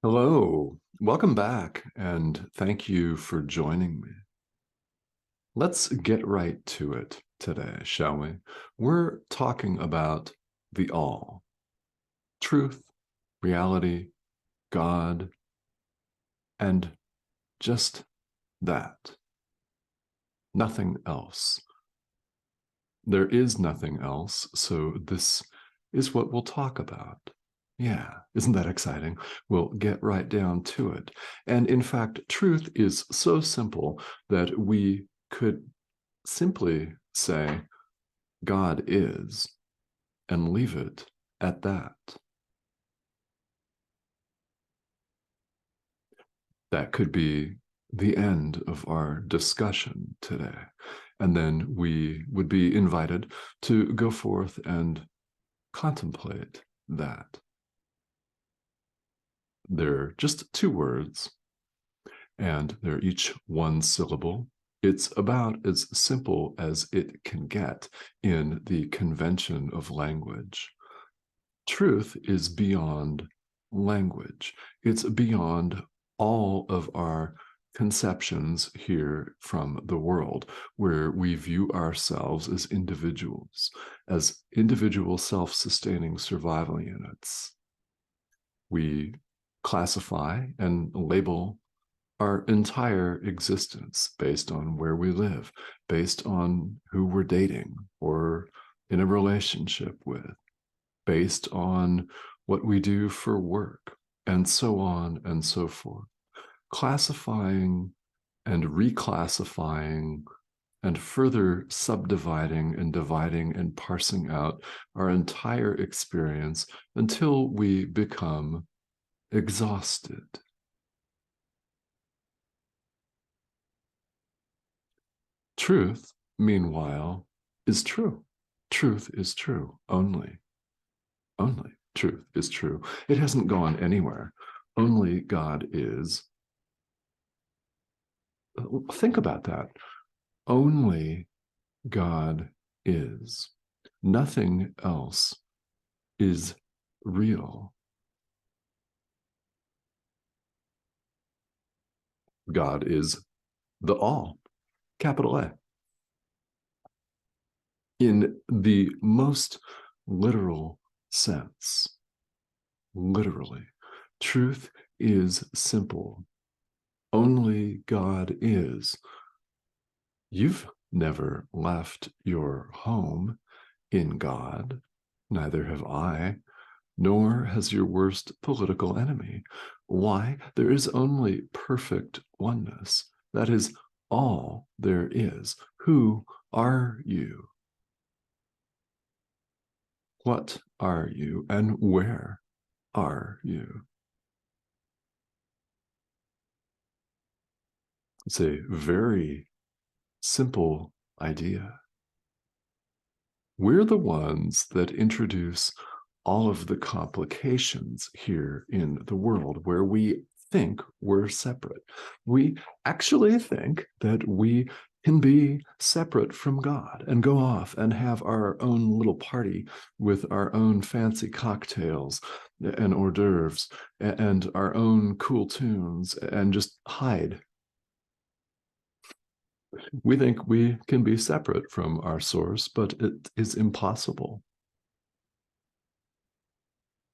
Hello, welcome back, and thank you for joining me. Let's get right to it today, shall we? We're talking about the all, truth, reality, God, and just that. Nothing else. There is nothing else, so this is what we'll talk about. Yeah, isn't that exciting? We'll get right down to it. And in fact, truth is so simple that we could simply say, God is, and leave it at that. That could be the end of our discussion today. And then we would be invited to go forth and contemplate that. They're just two words, and they're each one syllable. It's about as simple as it can get in the convention of language. Truth is beyond language. It's beyond all of our conceptions here from the world, where we view ourselves as individual self-sustaining survival units. We classify and label our entire existence based on where we live, based on who we're dating or in a relationship with, based on what we do for work, and so on and so forth. Classifying and reclassifying and further subdividing and dividing and parsing out our entire experience until we become exhausted. Truth, meanwhile, is true. Truth is true only. Only truth is true. It hasn't gone anywhere. Only God is. Think about that. Only God is. Nothing else is real. God is the all, capital A. In the most literal sense, literally, truth is simple. Only God is. You've never left your home in God, neither have I, nor has your worst political enemy. Why? There is only perfect oneness. That is all there is. Who are you? What are you? And where are you? It's a very simple idea. We're the ones that introduce all of the complications here in the world where we think we're separate. We actually think that we can be separate from God and go off and have our own little party with our own fancy cocktails and hors d'oeuvres and our own cool tunes and just hide. We think we can be separate from our source, but it is impossible.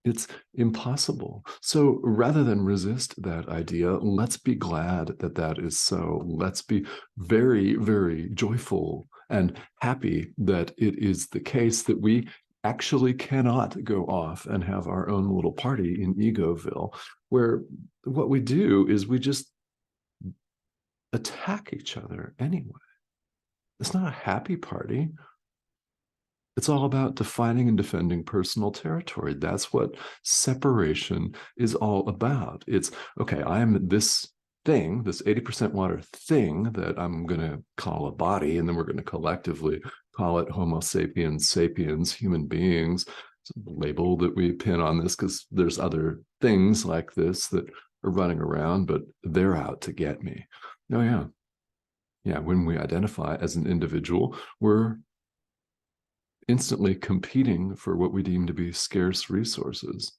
It's impossible. So rather than resist that idea, let's be glad that that is so. Let's be very, very joyful and happy that it is the case that we actually cannot go off and have our own little party in Egoville, where what we do is we just attack each other anyway. It's not a happy party. It's all about defining and defending personal territory. That's what separation is all about. It's, okay, I'm this thing, this 80% water thing that I'm going to call a body, and then we're going to collectively call it Homo sapiens sapiens, human beings. It's a label that we pin on this because there's other things like this that are running around, but they're out to get me. Oh, yeah. Yeah, when we identify as an individual, we're instantly competing for what we deem to be scarce resources.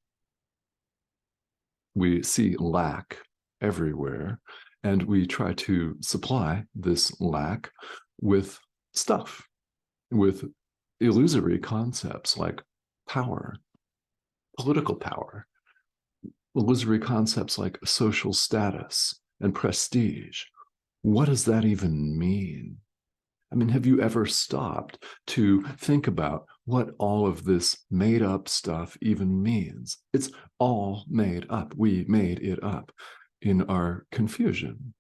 We see lack everywhere, and we try to supply this lack with stuff, with illusory concepts like power, political power, illusory concepts like social status and prestige. What does that even mean? I mean, have you ever stopped to think about what all of this made up stuff even means? It's all made up. We made it up in our confusion.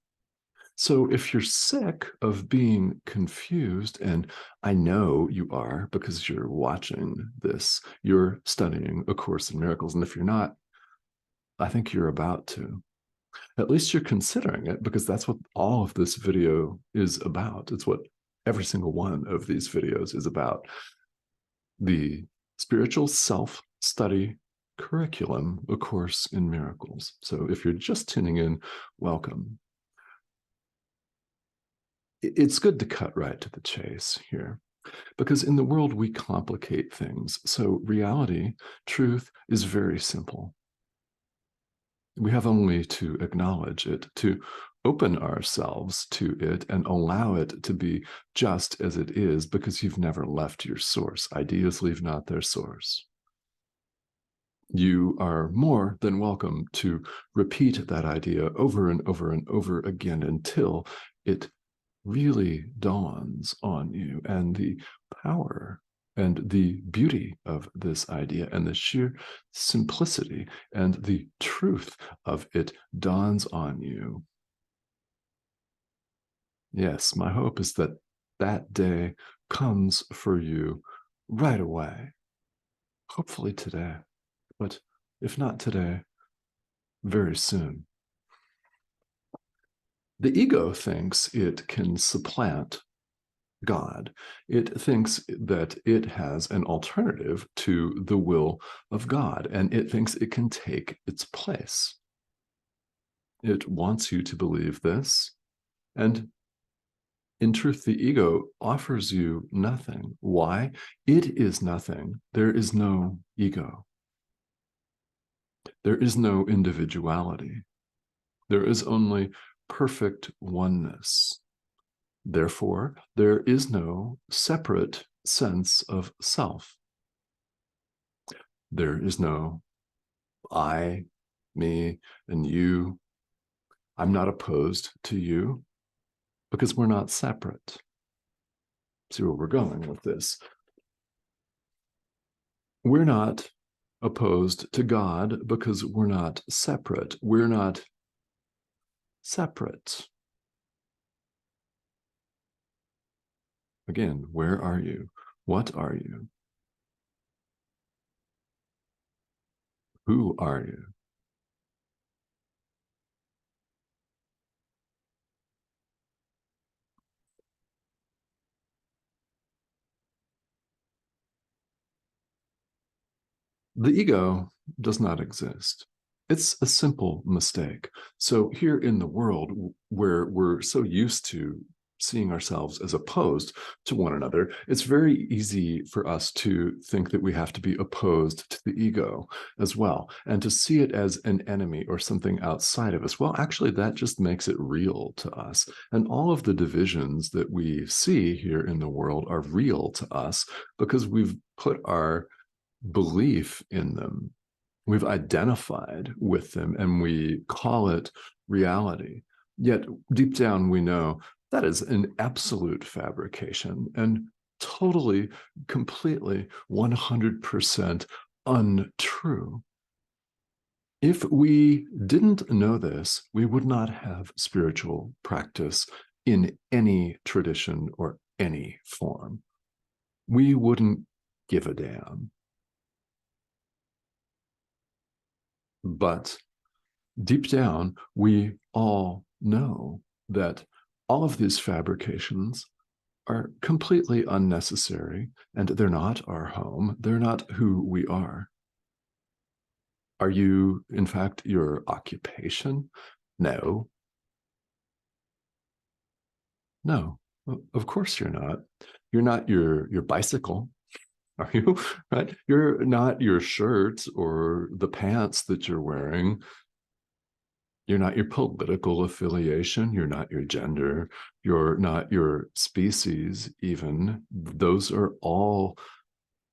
So if you're sick of being confused, and I know you are because you're watching this, you're studying A Course in Miracles. And if you're not, I think you're about to. At least you're considering it, because that's what all of this video is about. It's what every single one of these videos is about. The spiritual self-study curriculum, A Course in Miracles. So if you're just tuning in, welcome. It's good to cut right to the chase here, because in the world we complicate things. So reality, truth, is very simple. We have only to acknowledge it, to open ourselves to it and allow it to be just as it is, because you've never left your source. Ideas leave not their source. You are more than welcome to repeat that idea over and over and over again until it really dawns on you, and the power and the beauty of this idea and the sheer simplicity and the truth of it dawns on you. Yes, my hope is that that day comes for you right away. Hopefully today, but if not today, very soon. The ego thinks it can supplant God. It thinks that it has an alternative to the will of God, and it thinks it can take its place. It wants you to believe this, and in truth, the ego offers you nothing. Why? It is nothing. There is no ego. There is no individuality. There is only perfect oneness. Therefore, there is no separate sense of self. There is no I, me, and you. I'm not opposed to you because we're not separate. See where we're going with this. We're not opposed to God because we're not separate. We're not separate. Again, where are you? What are you? Who are you? The ego does not exist. It's a simple mistake. So here in the world where we're so used to seeing ourselves as opposed to one another, it's very easy for us to think that we have to be opposed to the ego as well, and to see it as an enemy or something outside of us. Well, actually, that just makes it real to us. And all of the divisions that we see here in the world are real to us because we've put our belief in them. We've identified with them and we call it reality. Yet deep down, we know that is an absolute fabrication and totally, completely, 100% untrue. If we didn't know this, we would not have spiritual practice in any tradition or any form. We wouldn't give a damn. But deep down, we all know that all of these fabrications are completely unnecessary, and they're not our home. They're not who we are. Are you, in fact, your occupation? No. No, of course you're not. You're not your bicycle, are you? Right? You're not your shirt or the pants that you're wearing. You're not your political affiliation. You're not your gender. You're not your species, even. Those are all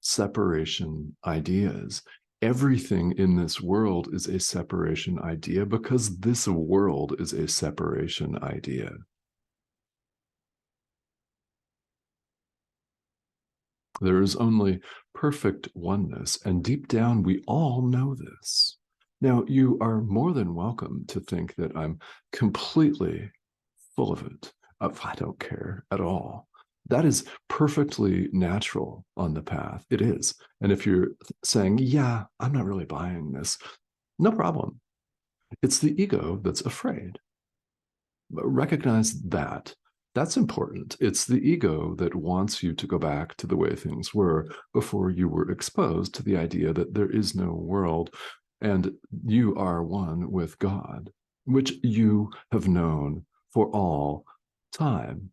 separation ideas. Everything in this world is a separation idea because this world is a separation idea. There is only perfect oneness, and deep down, we all know this. Now, you are more than welcome to think that I'm completely full of it. I don't care at all. That is perfectly natural on the path. It is. And if you're saying, yeah, I'm not really buying this, no problem. It's the ego that's afraid. Recognize that. That's important. It's the ego that wants you to go back to the way things were before you were exposed to the idea that there is no world and you are one with God, which you have known for all time.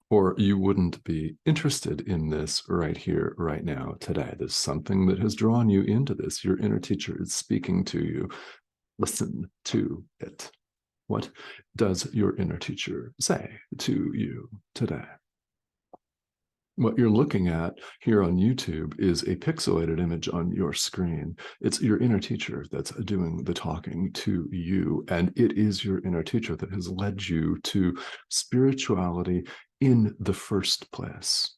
Or you wouldn't be interested in this right here, right now, today. There's something that has drawn you into this. Your inner teacher is speaking to you. Listen to it. What does your inner teacher say to you today? What you're looking at here on YouTube is a pixelated image on your screen. It's your inner teacher that's doing the talking to you, and it is your inner teacher that has led you to spirituality in the first place.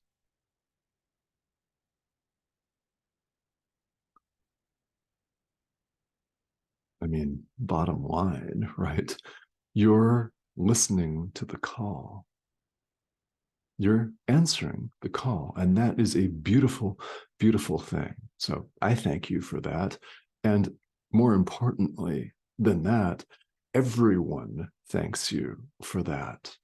I mean, bottom line, right? You're listening to the call. You're answering the call. And that is a beautiful, beautiful thing. So I thank you for that. And more importantly than that, everyone thanks you for that.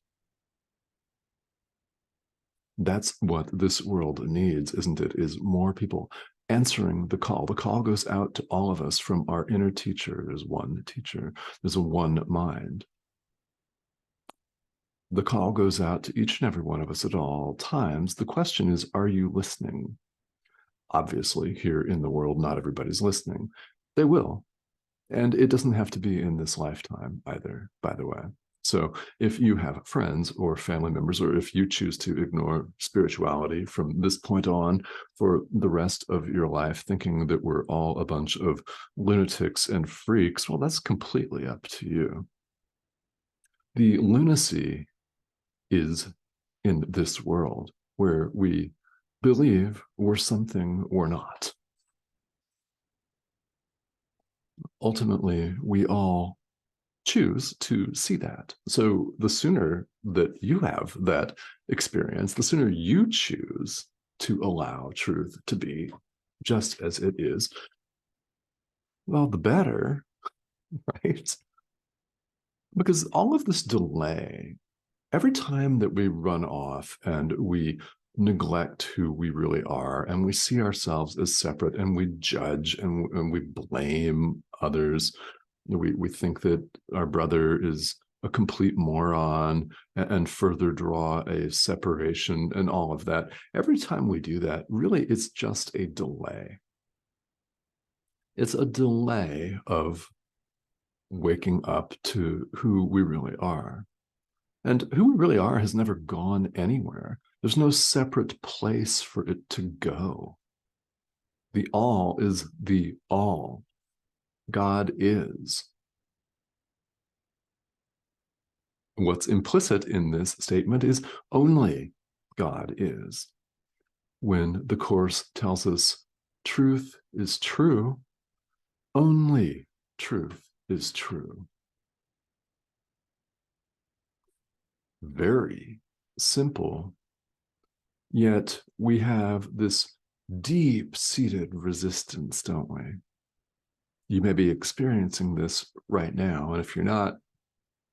That's what this world needs, isn't it? Is more people answering the call. The call goes out to all of us from our inner teacher. There's one teacher, there's a one mind. The call goes out to each and every one of us at all times. The question is, are you listening? Obviously, here in the world, not everybody's listening. They will. And it doesn't have to be in this lifetime either, by the way. So if you have friends or family members, or if you choose to ignore spirituality from this point on for the rest of your life, thinking that we're all a bunch of lunatics and freaks, well, that's completely up to you. The lunacy is in this world where we believe we're something we're not. Ultimately, we all choose to see that. So the sooner that you have that experience, the sooner you choose to allow truth to be just as it is, well, the better, right? Because all of this delay, every time that we run off and we neglect who we really are and we see ourselves as separate and we judge and we blame others, we think that our brother is a complete moron and further draw a separation and all of that. Every time we do that, really, it's just a delay. It's a delay of waking up to who we really are. And who we really are has never gone anywhere. There's no separate place for it to go. The all is the all. God is. What's implicit in this statement is only God is. When the Course tells us truth is true, only truth is true. Very simple, yet we have this deep-seated resistance, don't we? You may be experiencing this right now, and if you're not,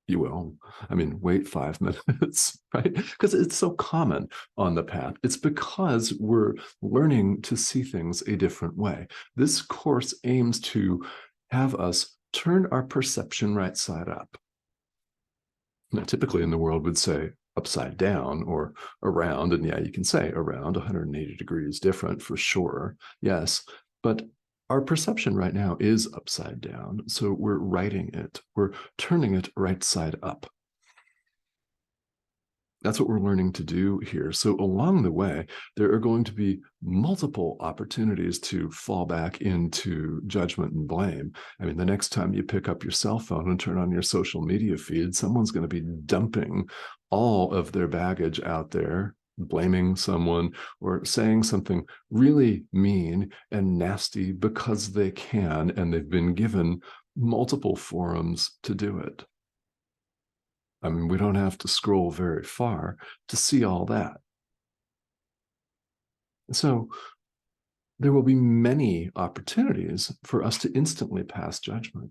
you will. I mean, wait 5 minutes, right? Because it's so common on the path. It's because we're learning to see things a different way. This course aims to have us turn our perception right side up. Now, typically in the world would say upside down or around, and yeah, you can say around 180 degrees different for sure, yes, but Our perception right now is upside down, so we're righting it. We're turning it right side up. That's what we're learning to do here. So along the way, there are going to be multiple opportunities to fall back into judgment and blame. I mean, the next time you pick up your cell phone and turn on your social media feed, someone's going to be dumping all of their baggage out there, blaming someone or saying something really mean and nasty because they can, and they've been given multiple forums to do it. I mean, we don't have to scroll very far to see all that. So there will be many opportunities for us to instantly pass judgment.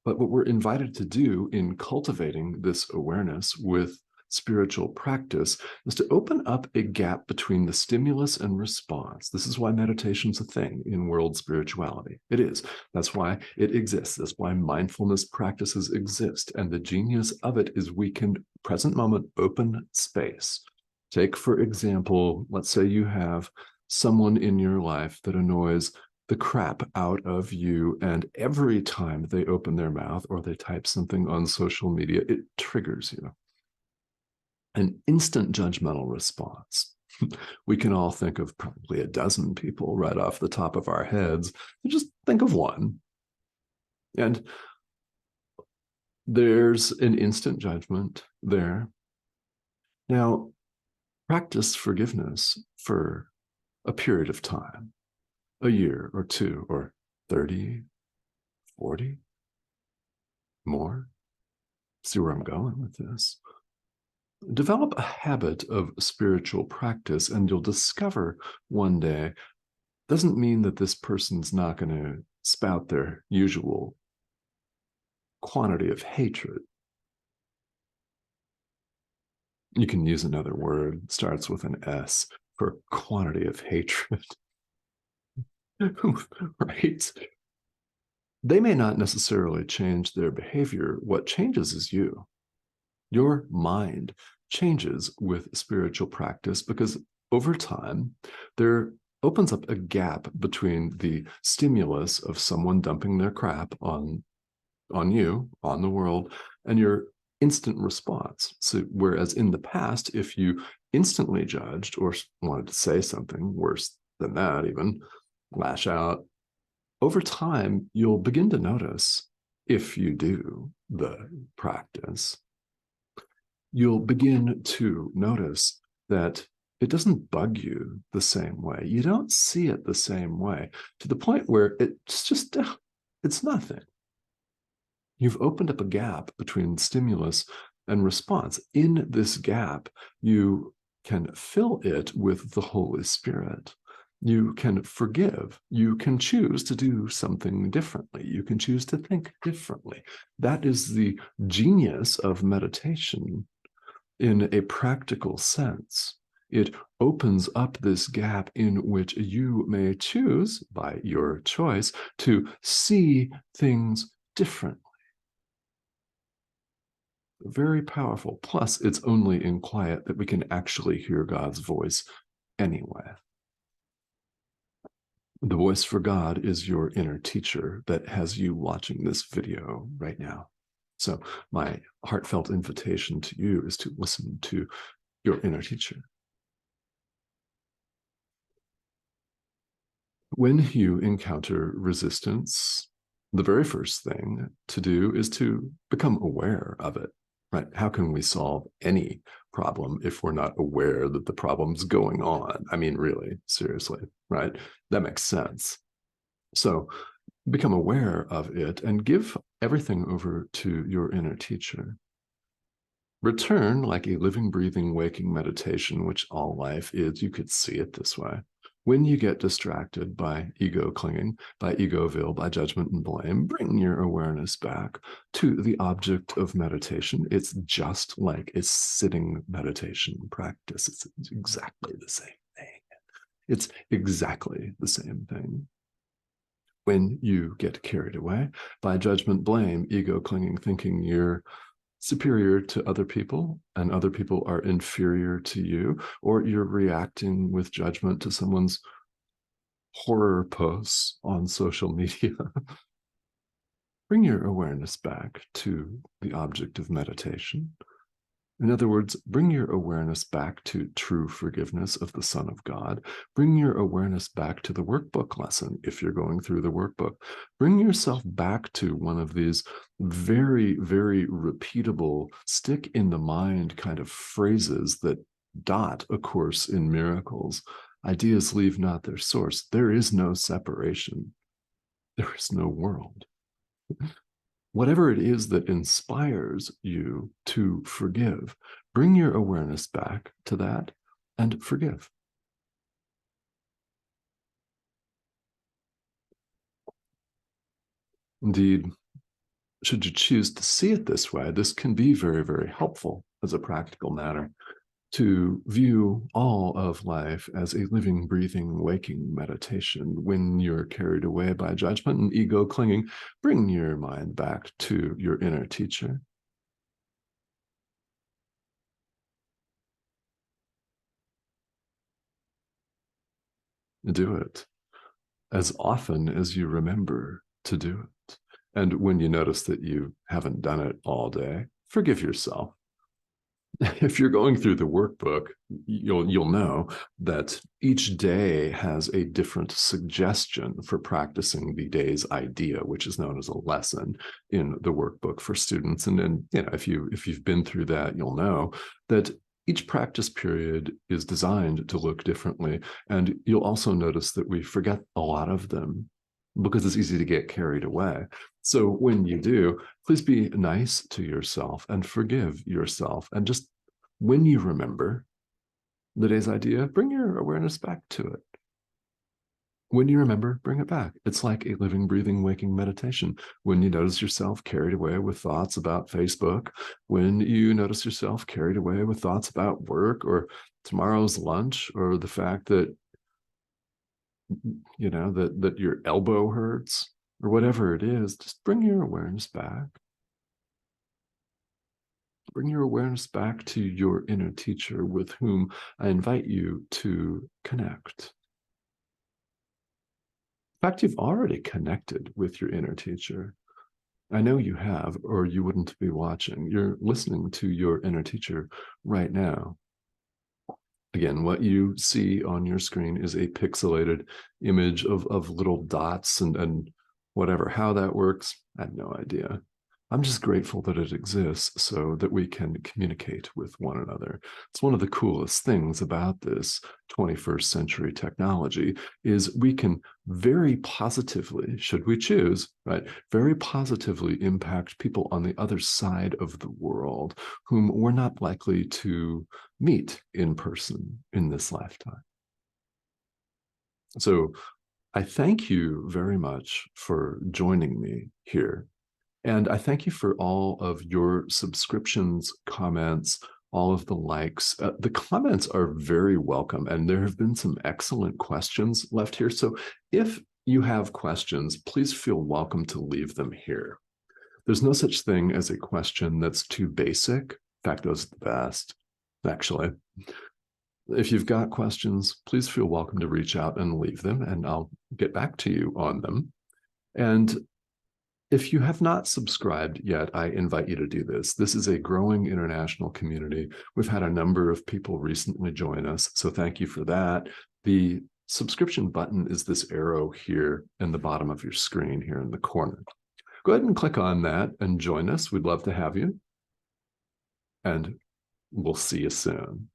But what we're invited to do in cultivating this awareness with spiritual practice is to open up a gap between the stimulus and response. This is why meditation's a thing in world spirituality. It is. That's why it exists. That's why mindfulness practices exist. And the genius of it is we can, present moment, open space. Take, for example, let's say you have someone in your life that annoys the crap out of you, and every time they open their mouth or they type something on social media, it triggers you. An instant judgmental response. We can all think of probably a dozen people right off the top of our heads. Just think of one. And there's an instant judgment there. Now, practice forgiveness for a period of time, a year or two or 30, 40, more. See where I'm going with this. Develop a habit of spiritual practice, and you'll discover one day, doesn't mean that this person's not going to spout their usual quantity of hatred. You can use another word, starts with an S, for quantity of hatred. Right? They may not necessarily change their behavior. What changes is you. Your mind changes with spiritual practice because over time, there opens up a gap between the stimulus of someone dumping their crap on you, on the world, and your instant response. So whereas in the past, if you instantly judged or wanted to say something worse than that, even lash out, over time, you'll begin to notice, if you do the practice, you'll begin to notice that it doesn't bug you the same way. You don't see it the same way, to the point where it's just, it's nothing. You've opened up a gap between stimulus and response. In this gap, you can fill it with the Holy Spirit. You can forgive. You can choose to do something differently. You can choose to think differently. That is the genius of meditation in a practical sense. It opens up this gap in which you may choose, by your choice, to see things differently. Very powerful. Plus, it's only in quiet that we can actually hear God's voice anyway. The voice for God is your inner teacher that has you watching this video right now. So my heartfelt invitation to you is to listen to your inner teacher. When you encounter resistance, the very first thing to do is to become aware of it, right? How can we solve any problem if we're not aware that the problem's going on? I mean, really, seriously, right? That makes sense. So become aware of it and give everything over to your inner teacher. Return like a living, breathing, waking meditation, which all life is. You could see it this way. When you get distracted by ego clinging, by egoville, by judgment and blame, bring your awareness back to the object of meditation. It's just like a sitting meditation practice. It's exactly the same thing. It's exactly the same thing. When you get carried away by judgment, blame, ego clinging, thinking you're superior to other people and other people are inferior to you, or you're reacting with judgment to someone's horror posts on social media. Bring your awareness back to the object of meditation. In other words, bring your awareness back to true forgiveness of the Son of God. Bring your awareness back to the workbook lesson if you're going through the workbook. Bring yourself back to one of these very, very repeatable, stick in the mind kind of phrases that dot A Course in Miracles. Ideas leave not their source. There is no separation. There is no world. Whatever it is that inspires you to forgive, bring your awareness back to that and forgive. Indeed, should you choose to see it this way, this can be very, very helpful as a practical matter to view all of life as a living, breathing, waking meditation. When you're carried away by judgment and ego clinging, bring your mind back to your inner teacher. Do it as often as you remember to do it. And when you notice that you haven't done it all day, forgive yourself. If you're going through the workbook, you'll know that each day has a different suggestion for practicing the day's idea, which is known as a lesson in the workbook for students. And then, if you've been through that, you'll know that each practice period is designed to look differently. And you'll also notice that we forget a lot of them because it's easy to get carried away. So when you do, please be nice to yourself and forgive yourself. And just when you remember the day's idea, bring your awareness back to it. When you remember, bring it back. It's like a living, breathing, waking meditation. When you notice yourself carried away with thoughts about Facebook, when you notice yourself carried away with thoughts about work or tomorrow's lunch, or the fact that that your elbow hurts, or whatever it is, just bring your awareness back. Bring your awareness back to your inner teacher with whom I invite you to connect. In fact, you've already connected with your inner teacher. I know you have, or you wouldn't be watching. You're listening to your inner teacher right now. Again, what you see on your screen is a pixelated image of little dots and whatever. How that works, I have no idea. I'm just grateful that it exists so that we can communicate with one another. It's one of the coolest things about this 21st century technology is we can very positively, should we choose, right, very positively impact people on the other side of the world whom we're not likely to meet in person in this lifetime. So I thank you very much for joining me here. And I thank you for all of your subscriptions, comments, all of the likes. The comments are very welcome, and there have been some excellent questions left here. So if you have questions, please feel welcome to leave them here. There's no such thing as a question that's too basic. In fact, those are the best, actually. If you've got questions, please feel welcome to reach out and leave them, and I'll get back to you on them. And if you have not subscribed yet, I invite you to do this. This is a growing international community. We've had a number of people recently join us, so thank you for that. The subscription button is this arrow here in the bottom of your screen here in the corner. Go ahead and click on that and join us. We'd love to have you. And we'll see you soon.